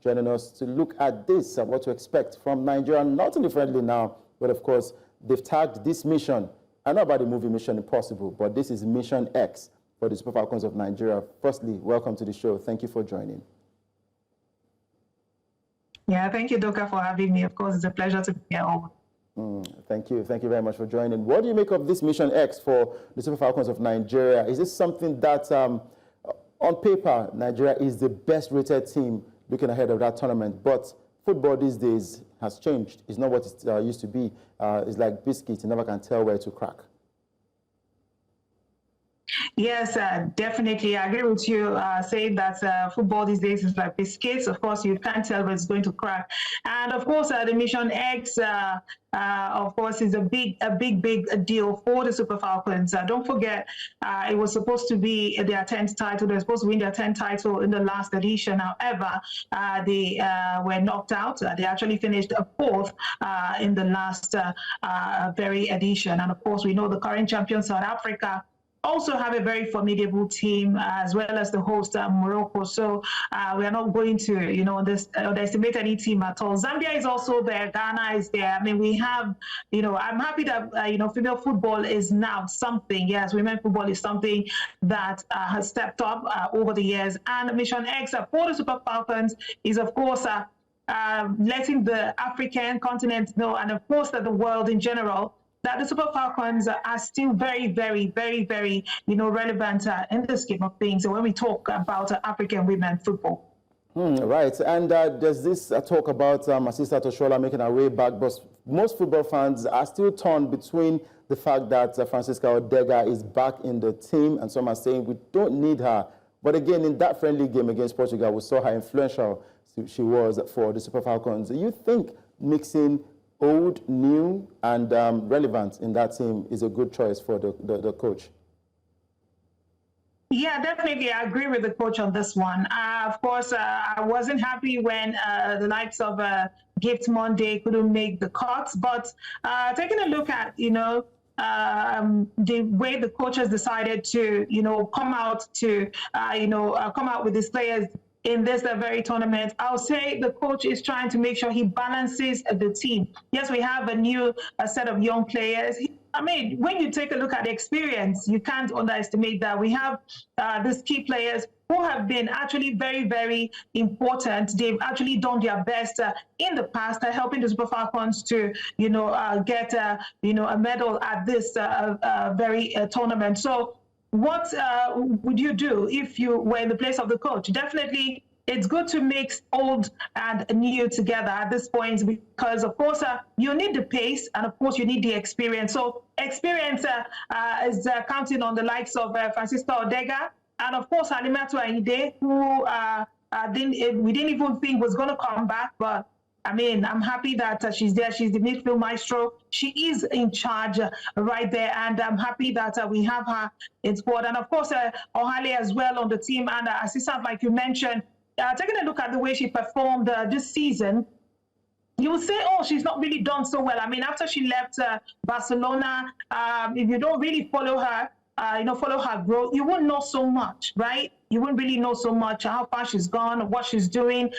joining us to look at this and what to expect from Nigeria, not only friendly now, but of course, they've tagged this mission. I know about the movie Mission Impossible, but this is Mission X for the Super Falcons of Nigeria. Firstly, welcome to the show. Thank you for joining. Yeah, thank you, Doka, for having me. Of course, it's a pleasure to be here. Thank you. Thank you very much for joining. What do you make of this Mission X for the Super Falcons of Nigeria? Is this something that, on paper, Nigeria is the best-rated team looking ahead of that tournament, but football these days has changed. It's not what it used to be. It's like biscuits. You never can tell where to crack. Yes, definitely. I agree with you saying that football these days is like biscuits. Of course, you can't tell where it's going to crack. And of course, the Mission X, of course, is a big deal for the Super Falcons. Don't forget, it was supposed to be their 10th title. They were supposed to win their 10th title in the last edition. However, they were knocked out. They actually finished fourth in the last very edition. And of course, we know the current champion, South Africa, also have a very formidable team, as well as the host, Morocco. So we are not going to, underestimate any team at all. Zambia is also there. Ghana is there. I mean, we have, I'm happy that, female football is now something. Yes, women football is something that has stepped up over the years. And Mission X for the Super Falcons is, of course, letting the African continent know, and of course, that the world in general, that the Super Falcons are still very, very, very, very, relevant in the scheme of things when we talk about African women football. Right, and there's this talk about Asisat Oshoala making her way back, but most football fans are still torn between the fact that Francisca Odega is back in the team, and some are saying we don't need her. But again, in that friendly game against Portugal, we saw how influential she was for the Super Falcons. Do you think mixing old, new, and relevant in that team is a good choice for the coach? Yeah, definitely. I agree with the coach on this one. Of course, I wasn't happy when the likes of Gift Monday couldn't make the cuts, but taking a look at, the way the coach has decided to, come out with these players in this very tournament, I'll say the coach is trying to make sure he balances the team. Yes, we have a new set of young players. I mean, when you take a look at the experience, you can't underestimate that. We have these key players who have been actually very, very important. They've actually done their best in the past, helping the Super Falcons to, get, a medal at this very tournament. So what would you do if you were in the place of the coach? Definitely, it's good to mix old and new together at this point, because, of course, you need the pace, and, of course, you need the experience. So experience is counting on the likes of Francisca Odega, and, of course, Halimatu Aide, who we didn't even think was going to come back, but I mean, I'm happy that she's there. She's the midfield maestro. She is in charge right there, and I'm happy that we have her in squad. And of course, Ohale as well on the team, and Assistant, like you mentioned, taking a look at the way she performed this season, you would say, oh, she's not really done so well. I mean, after she left Barcelona, if you don't really follow her, follow her growth, you won't know so much, right? You wouldn't really know so much how far she's gone, what she's doing.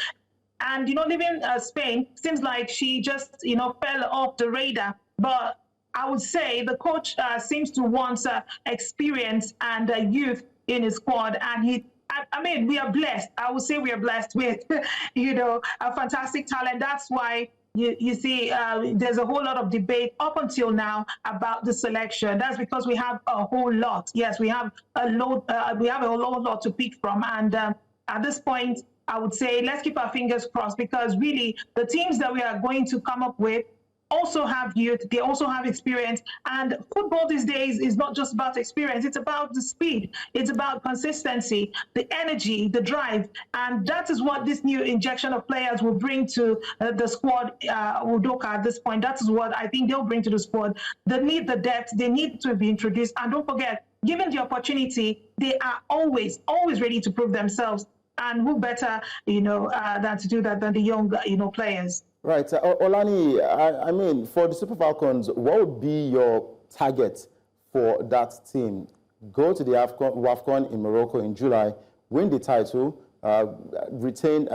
And, leaving Spain, seems like she just, fell off the radar. But I would say the coach seems to want experience and youth in his squad. And we are blessed. I would say we are blessed with, a fantastic talent. That's why you see there's a whole lot of debate up until now about the selection. That's because we have a whole lot. Yes, we have a lot to pick from. And at this point, I would say let's keep our fingers crossed, because really the teams that we are going to come up with also have youth, they also have experience. And football these days is not just about experience, it's about the speed, it's about consistency, the energy, the drive. And that is what this new injection of players will bring to the squad, Udoka, at this point. That is what I think they'll bring to the squad. They need the depth, they need to be introduced. And don't forget, given the opportunity, they are always ready to prove themselves. And who better, than to do that than the young, players. Right. Olani, I mean, for the Super Falcons, what would be your target for that team? Go to the WAFCON in Morocco in July, win the title, attain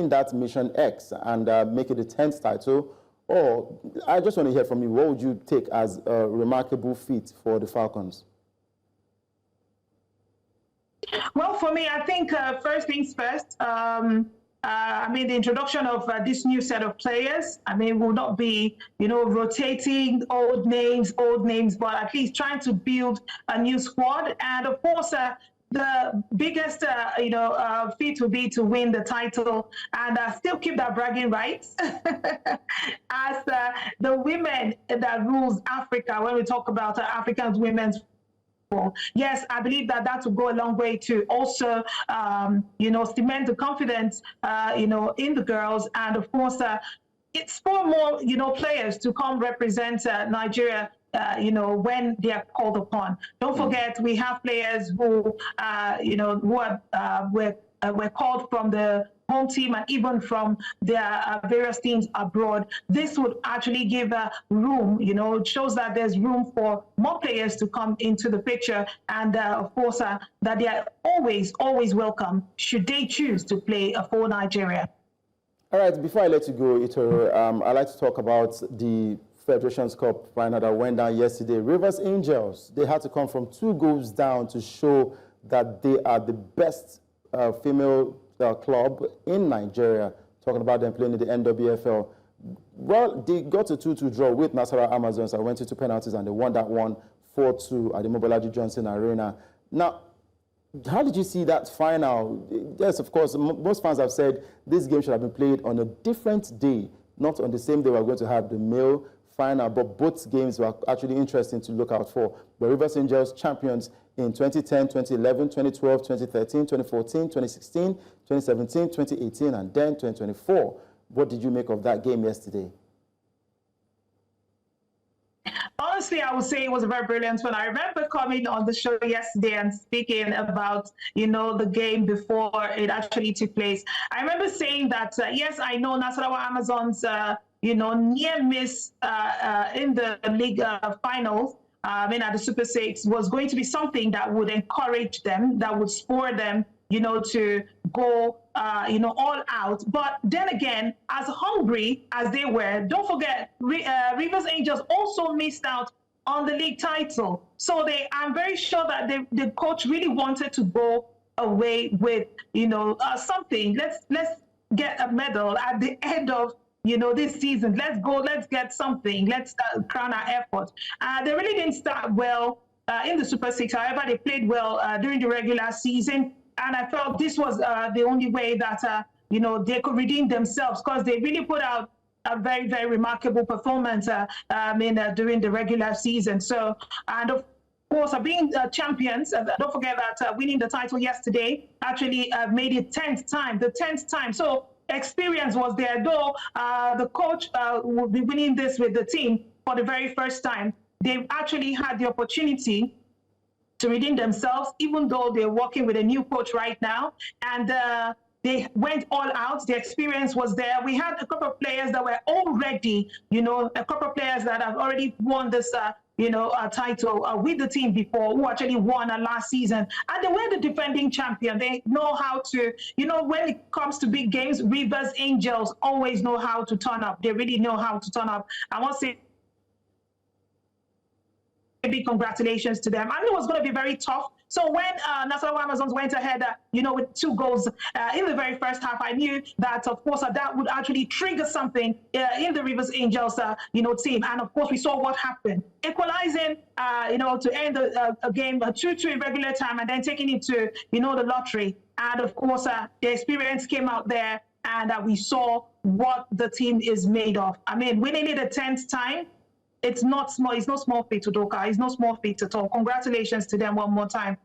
that mission X and make it the 10th title? Or I just want to hear from you. What would you take as a remarkable feat for the Falcons? Well, for me, I think first things first. I mean, the introduction of this new set of players, I mean, will not be, rotating old names, but at least trying to build a new squad. And of course, the biggest, feat will be to win the title and still keep that bragging rights as the women that rules Africa. When we talk about African women's, yes, I believe that will go a long way to also, cement the confidence, in the girls, and of course, it's for more, players to come represent Nigeria. When they are called upon. Don't forget, we have players who, were called from the home team and even from their various teams abroad. This would actually give room, it shows that there's room for more players to come into the picture. And of course, that they are always welcome should they choose to play for Nigeria. All right, before I let you go, Ito, I'd like to talk about the Federations Cup final that went down yesterday. Rivers Angels, they had to come from 2 goals down to show that they are the best female club in Nigeria, talking about them playing in the NWFL. Well, they got a 2-2 draw with Nasarawa Amazons and went into penalties, and they won that one 4-2 at the Mobolaji Johnson Arena. Now, how did you see that final? Yes, of course, most fans have said this game should have been played on a different day, not on the same day we're going to have the male final, but both games were actually interesting to look out for. The Rivers Angels champions in 2010, 2011, 2012, 2013, 2014, 2016, 2017, 2018, and then 2024. What did you make of that game yesterday? Honestly, I would say it was a very brilliant one. I remember coming on the show yesterday and speaking about, the game before it actually took place. I remember saying that, yes, I know Nasarawa Amazons, near miss in the league finals, at the Super 6 was going to be something that would encourage them, that would spur them, to go, all out. But then again, as hungry as they were, don't forget, Rivers Angels also missed out on the league title. So I'm very sure that the coach really wanted to go away with, something. Let's get a medal at the end of this season. Let's go, let's get something. Let's crown our effort. They really didn't start well in the Super 6. However, they played well during the regular season. And I felt this was the only way that, they could redeem themselves, because they really put out a very, very remarkable performance during the regular season. So, and of course, being champions, don't forget that winning the title yesterday actually made it the 10th time. So experience was there, though the coach will be winning this with the team for the very first time. They've actually had the opportunity to redeem themselves, even though they're working with a new coach right now. And they went all out. The experience was there. We had a couple of players that were already, a couple of players that have already won this title with the team before, who actually won last season. And they were the defending champion. They know how to, when it comes to big games, Rivers Angels always know how to turn up. They really know how to turn up. I want to say big congratulations to them. I knew it was going to be very tough. So when Nasarawa Amazons went ahead, with 2 goals in the very first half, I knew that, of course, that would actually trigger something in the Rivers Angels, team. And of course, we saw what happened, equalizing, to end a game 2-2 in regular time, and then taking it to, the lottery. And of course, the experience came out there, and we saw what the team is made of. I mean, winning it the 10th time. It's not small. It's no small feat to Doka. It's no small feat at all. Congratulations to them one more time.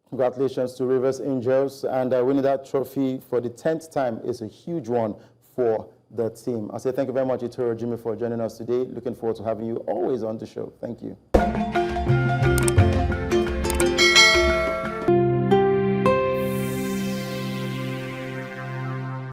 Congratulations to Rivers Angels. And winning that trophy for the 10th time is a huge one for the team. I say thank you very much, Itoro Jimmy, for joining us today. Looking forward to having you always on the show. Thank you.